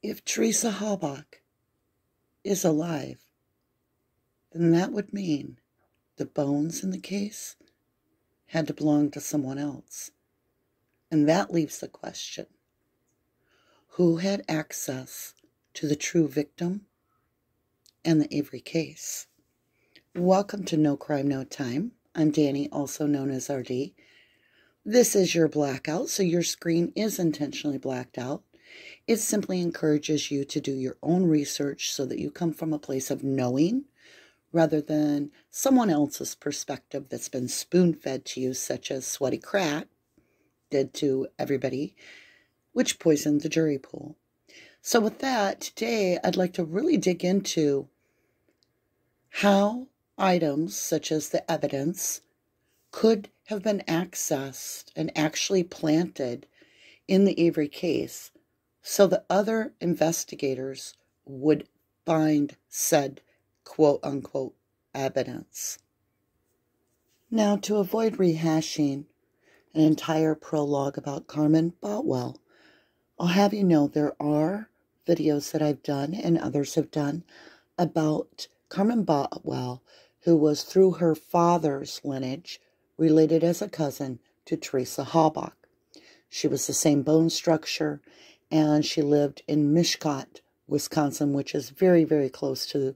If Teresa Halbach is alive, then that would mean the bones in the case had to belong to someone else. And that leaves the question, who had access to the true victim and the Avery case? Welcome to No Crime, No Time. I'm Danny, also known as RD. This is your blackout, so your screen is intentionally blacked out. It simply encourages you to do your own research so that you come from a place of knowing rather than someone else's perspective that's been spoon-fed to you, such as Sweaty Crat did to everybody, which poisoned the jury pool. So with that, today I'd like to really dig into how items such as the evidence could have been accessed and actually planted in the Avery case so that other investigators would find said quote-unquote evidence. Now, to avoid rehashing an entire prologue about Carmen Boutwell, I'll have you know there are videos that I've done and others have done about Carmen Boutwell, who was through her father's lineage related as a cousin to Teresa Halbach. She was the same bone structure, and she lived in Mishkot, Wisconsin, which is very, very close to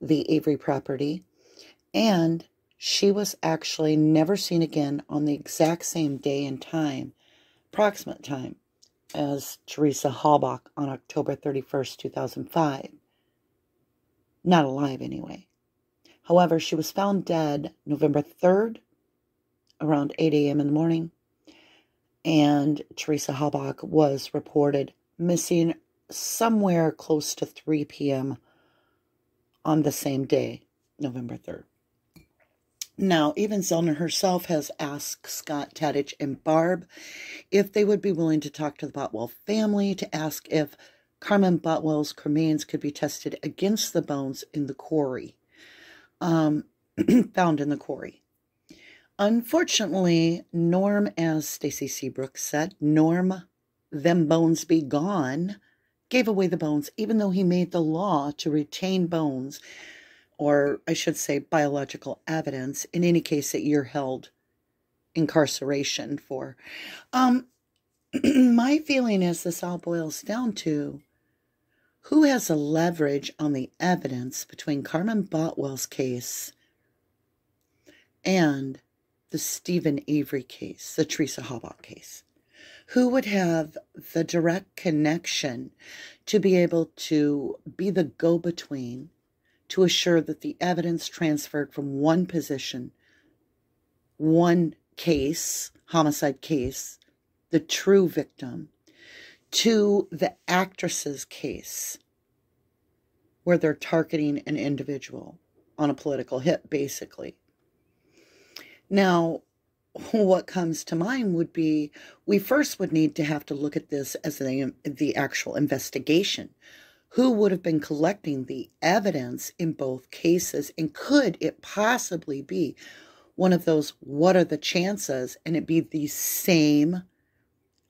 the Avery property. And she was actually never seen again on the exact same day and time, approximate time, as Teresa Halbach on October 31st, 2005. Not alive anyway. However, she was found dead November 3rd, around 8 a.m. in the morning. And Teresa Halbach was reported missing somewhere close to 3 p.m. on the same day, November 3rd. Now, even Zellner herself has asked Scott, Tadich, and Barb if they would be willing to talk to the Boutwell family to ask if Carmen Boutwell's remains could be tested against the bones in the quarry, found in the quarry. Unfortunately, Norm, as Stacy Seabrook said, Norm, them bones be gone, gave away the bones, even though he made the law to retain bones, or I should say biological evidence, in any case that you're held incarceration for. My feeling is this all boils down to who has the leverage on the evidence between Carmen Boutwell's case and the Stephen Avery case, the Teresa Halbach case. Who would have the direct connection to be able to be the go-between to assure that the evidence transferred from one position, one case, homicide case, the true victim, to the actress's case, where they're targeting an individual on a political hit, basically. Now, what comes to mind would be, we first would need to have to look at this as the actual investigation. Who would have been collecting the evidence in both cases? And could it possibly be one of those, what are the chances, and it be the same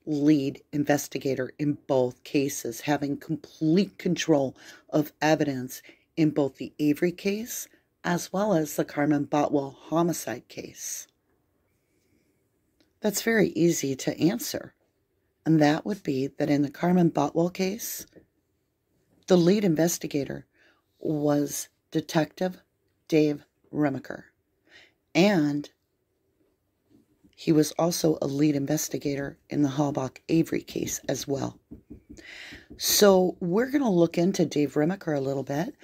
lead investigator in both cases, having complete control of evidence in both the Avery case as well as the Carmen Boutwell homicide case? That's very easy to answer. And that would be that in the Carmen Boutwell case, the lead investigator was Detective Dave Remiker. And he was also a lead investigator in the Halbach Avery case as well. So we're going to look into Dave Remiker a little bit,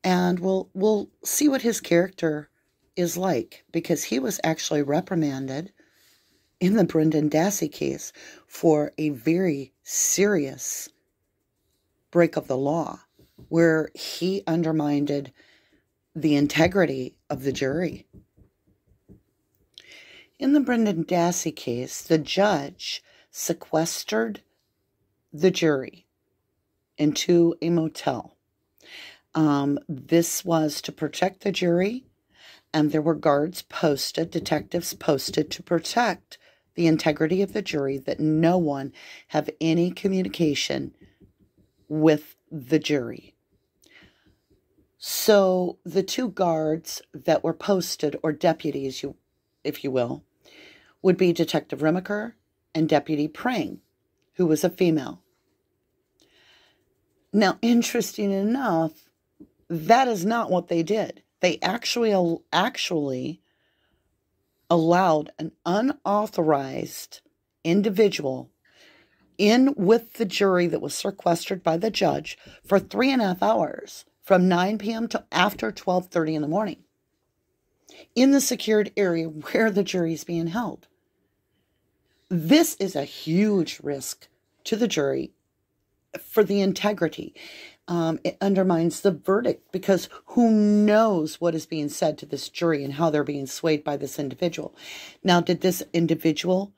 and we'll see what his character is like, because he was actually reprimanded in the Brendan Dassey case for a very serious break of the law, where he undermined the integrity of the jury. In the Brendan Dassey case, the judge sequestered the jury into a motel. This was to protect the jury, and there were guards posted, detectives posted to protect the integrity of the jury, that no one have any communication with the jury. So the two guards that were posted, or deputies, if you will, would be Detective Remiker and Deputy Prang, who was a female. Now, interesting enough, that is not what they did. They actually allowed an unauthorized individual in with the jury that was sequestered by the judge for 3.5 hours, from 9 p.m. to after 12:30 in the morning, in the secured area where the jury is being held. This is a huge risk to the jury for the integrity. It undermines the verdict, because who knows what is being said to this jury and how they're being swayed by this individual. Now, did this individual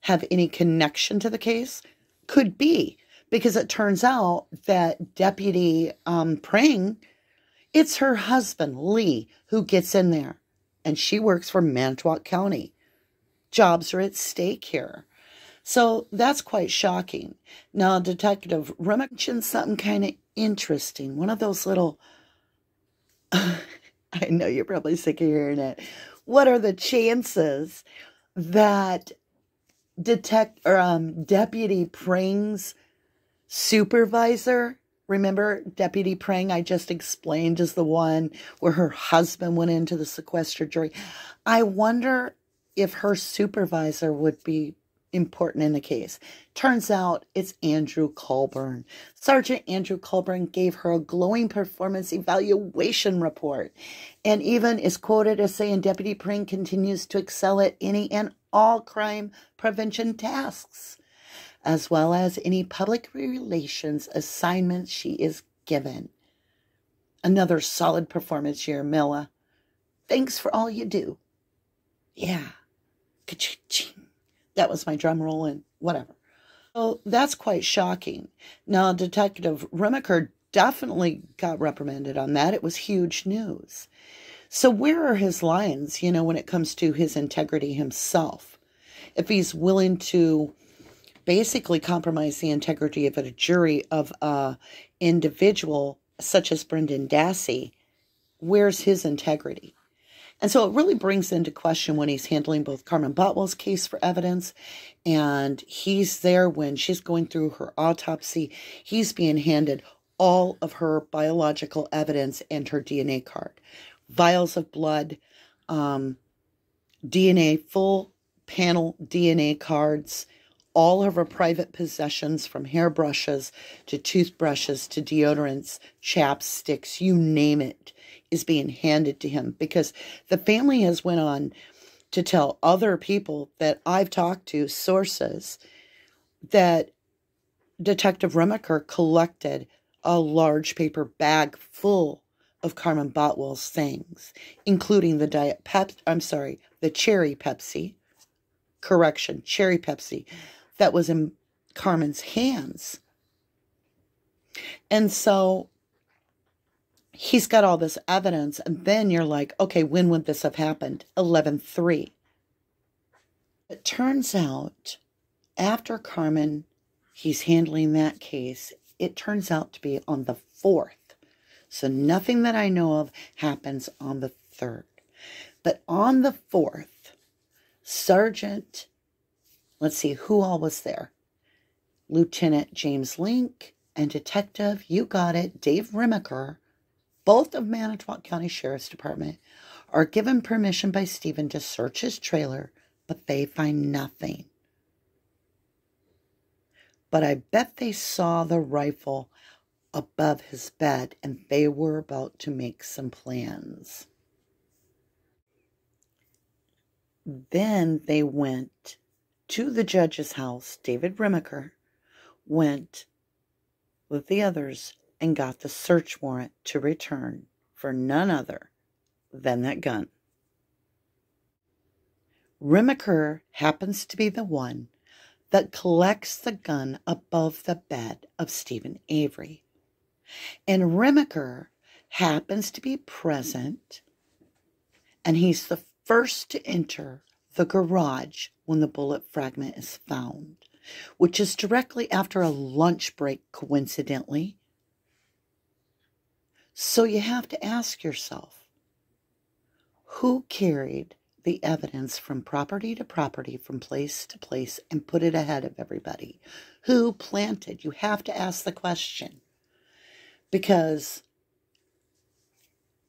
have any connection to the case? Could be, because it turns out that Deputy Prang, it's her husband, Lee, who gets in there. And she works for Manitowoc County. Jobs are at stake here. So that's quite shocking. Now, Detective Remiker mentioned something kind of interesting. One of those little, I know you're probably sick of hearing it. What are the chances that Deputy Prang's supervisor, remember Deputy Prang I just explained is the one where her husband went into the sequestered jury. I wonder if her supervisor would be important in the case. Turns out it's Andrew Colburn. Sergeant Andrew Colburn gave her a glowing performance evaluation report, and even is quoted as saying Deputy Prang continues to excel at any and all crime prevention tasks, as well as any public relations assignments she is given. Another solid performance here, Milla. Thanks for all you do. Yeah. Ka-ching. That was my drum roll and whatever. So that's quite shocking. Now, Detective Remiker definitely got reprimanded on that. It was huge news. So where are his lines, when it comes to his integrity himself? If he's willing to basically compromise the integrity of a jury of a individual such as Brendan Dassey, where's his integrity? And so it really brings into question when he's handling both Carmen Boutwell's case for evidence, and he's there when she's going through her autopsy. He's being handed all of her biological evidence and her DNA card. Vials of blood, DNA, full panel DNA cards, all of her private possessions, from hairbrushes to toothbrushes to deodorants, chapsticks, you name it, is being handed to him, because the family has went on to tell other people that I've talked to, sources, that Detective Remiker collected a large paper bag full of Carmen Boutwell's things, including the cherry Pepsi, cherry Pepsi, that was in Carmen's hands. And so he's got all this evidence, and then you're like, okay, when would this have happened? 11/3. It turns out, after Carmen, he's handling that case, it turns out to be on the 4th. So nothing that I know of happens on the 3rd. But on the 4th, Sergeant, let's see, who all was there? Lieutenant James Link and Detective, you got it, Dave Remiker, both of Manitowoc County Sheriff's Department, are given permission by Stephen to search his trailer, but they find nothing. But I bet they saw the rifle above his bed, and they were about to make some plans. Then they went to the judge's house. David Remiker went with the others and got the search warrant to return for none other than that gun. Remiker happens to be the one that collects the gun above the bed of Stephen Avery. And Remiker happens to be present, and he's the first to enter the garage when the bullet fragment is found. which is directly after a lunch break, coincidentally. So you have to ask yourself, who carried the evidence from property to property, from place to place, and put it ahead of everybody? Who planted? You have to ask the question. Because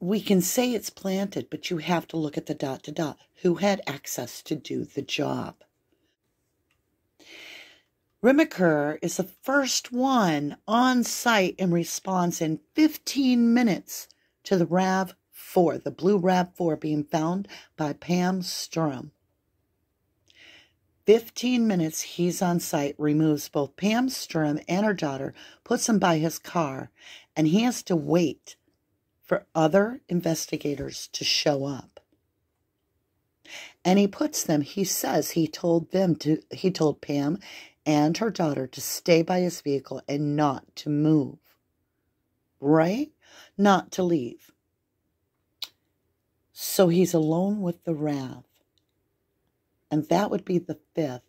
we can say it's planted, but you have to look at the dot to dot. Who had access to do the job? Remiker is the first one on site and responds in 15 minutes to the RAV4, the blue RAV4 being found by Pam Sturm. 15 minutes he's on site, removes both Pam Sturm and her daughter, puts them by his car, and he has to wait for other investigators to show up. And he puts them, he says he told Pam and her daughter to stay by his vehicle and not to move. Right? Not to leave. So he's alone with the RAV. And that would be the 5th.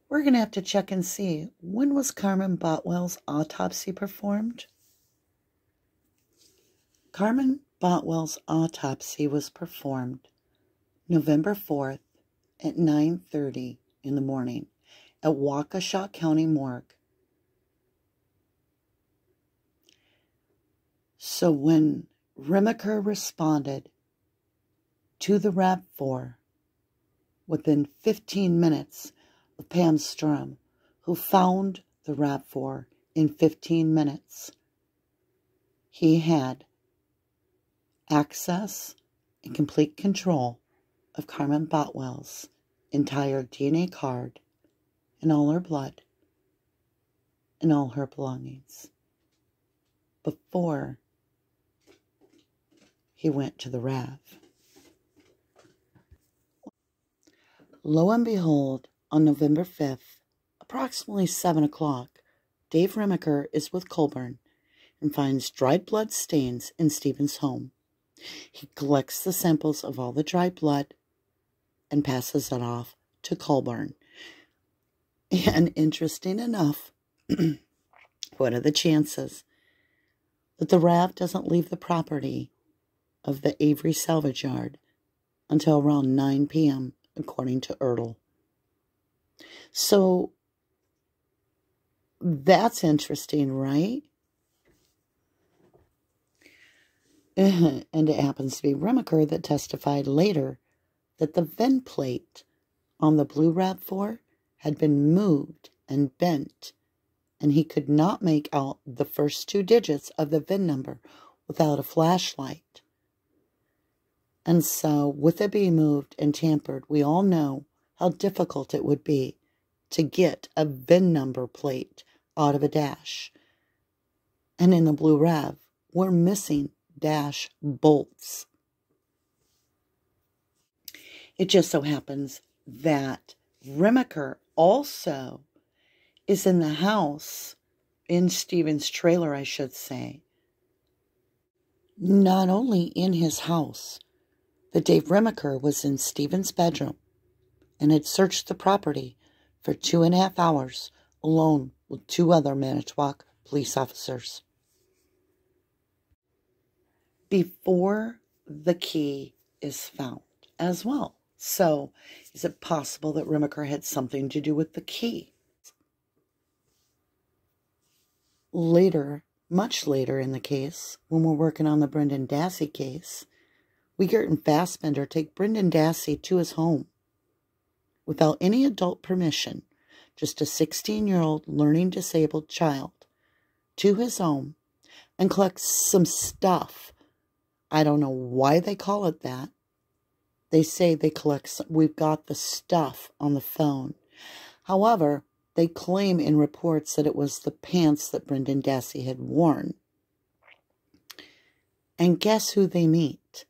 We're going to have to check and see, when was Carmen Boutwell's autopsy performed? Carmen Boutwell's autopsy was performed November 4th at 9:30 in the morning at Waukesha County Morgue. So when Remiker responded to the RAV4 within 15 minutes of Pam Sturm, who found the RAV4 in 15 minutes, he had access and complete control of Carmen Boutwell's entire DNA card and all her blood and all her belongings before he went to the RAV. Lo and behold, on November 5th, approximately 7 o'clock, Dave Remiker is with Colburn and finds dried blood stains in Stephen's home. He collects the samples of all the dried blood and passes it off to Colburn. And interesting enough, what are the chances that the RAV doesn't leave the property of the Avery salvage yard until around 9 p.m., according to Ertl? So that's interesting, right? And it happens to be Remiker that testified later that the VIN plate on the blue RAV4 had been moved and bent, and he could not make out the first 2 digits of the VIN number without a flashlight. And so, with it being moved and tampered, we all know how difficult it would be to get a VIN number plate out of a dash. And in the blue RAV, we're missing dash bolts. It just so happens that Remiker also is in the house, in Stephen's trailer, I should say. Not only in his house, but Dave Remiker was in Stephen's bedroom and had searched the property for 2.5 hours alone with 2 other Manitowoc police officers before the key is found as well. So, is it possible that Remiker had something to do with the key? Later, much later in the case, when we're working on the Brendan Dassey case, Wiegert and Factbender take Brendan Dassey to his home without any adult permission, just a 16-year-old learning disabled child, to his home and collect some stuff. I don't know why they call it that. They say they collect, we've got the stuff on the phone. However, they claim in reports that it was the pants that Brendan Dassey had worn. And guess who they meet?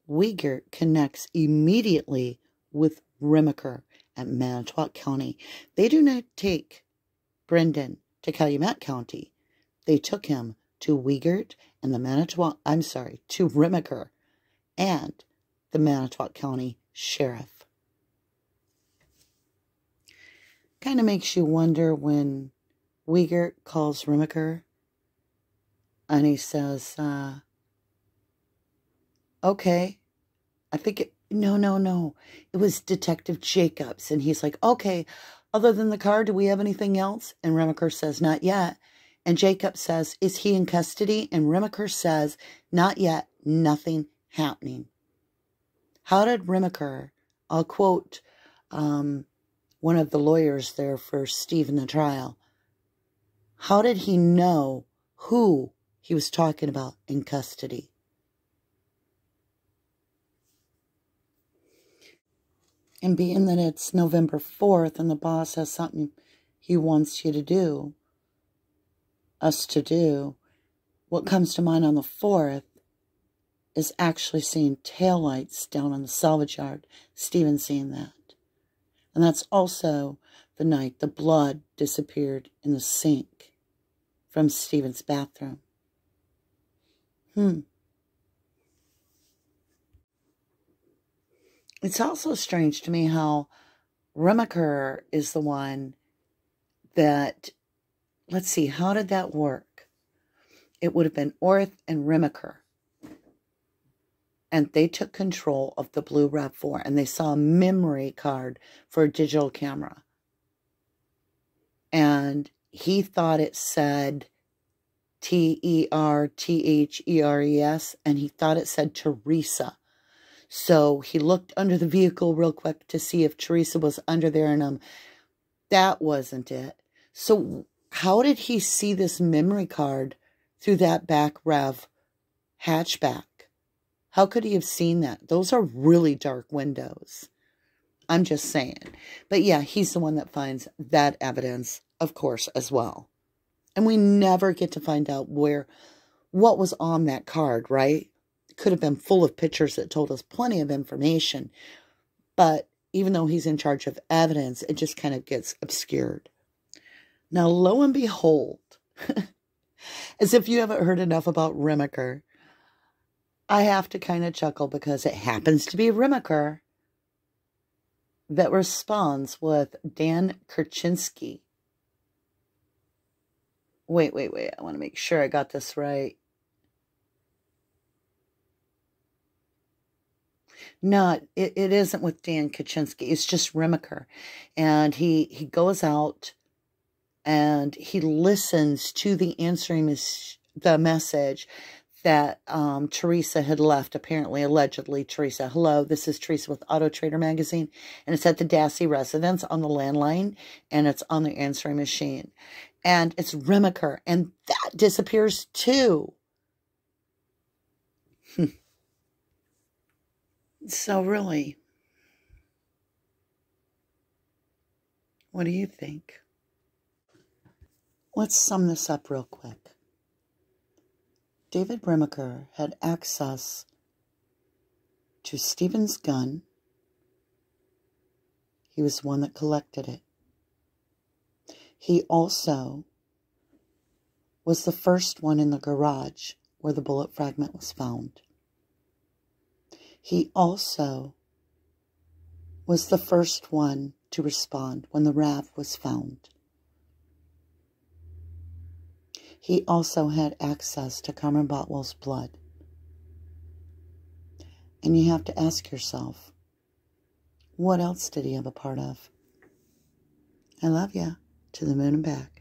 Wiegert connects immediately with Remiker at Manitowoc County. They do not take Brendan to Calumet County. They took him to Wiegert and the to Remiker and the Manitowoc County Sheriff. kind of makes you wonder when Wiegert calls Remiker and he says, okay, I think no. It was Detective Jacobs. And he's like, okay, other than the car, do we have anything else? And Remiker says, not yet. And Jacob says, is he in custody? And Remiker says, not yet, nothing happening. How did Remiker, I'll quote one of the lawyers there for Steve in the trial, how did he know who he was talking about in custody? And being that it's November 4th and the boss has something he wants you to do, us to do, what comes to mind on the 4th is actually seeing taillights down on the salvage yard. Stephen seeing that. And that's also the night the blood disappeared in the sink from Stephen's bathroom. It's also strange to me how Remiker is the one that, let's see, how did that work? It would have been Orth and Remiker. And they took control of the blue RAV4 and they saw a memory card for a digital camera. And he thought it said Tertheres and he thought it said Teresa. So he looked under the vehicle real quick to see if Teresa was under there, and that wasn't it. So how did he see this memory card through that back RAV hatchback? How could he have seen that? Those are really dark windows. I'm just saying. But yeah, he's the one that finds that evidence, of course, as well. And we never get to find out what was on that card, right? Could have been full of pictures that told us plenty of information. But even though he's in charge of evidence, it just kind of gets obscured. Now, lo and behold, as if you haven't heard enough about Remiker, I have to kind of chuckle because it happens to be Remiker that responds with Dan Kurczynski. Wait. I want to make sure I got this right. No, it isn't with Dan Kaczynski. It's just Remiker. And he goes out and he listens to the the message that Teresa had left, apparently, allegedly, Teresa. Hello, this is Teresa with Auto Trader Magazine. And it's at the Dassey residence on the landline. And it's on the answering machine. And it's Remiker. And that disappears too. So really, what do you think? Let's sum this up real quick. David Remiker had access to Stephen's gun. He was the one that collected it. He also was the first one in the garage where the bullet fragment was found. He also was the first one to respond when the RAV was found. He also had access to Carmen Boutwell's blood. And you have to ask yourself, what else did he have a part of? I love ya. To the moon and back.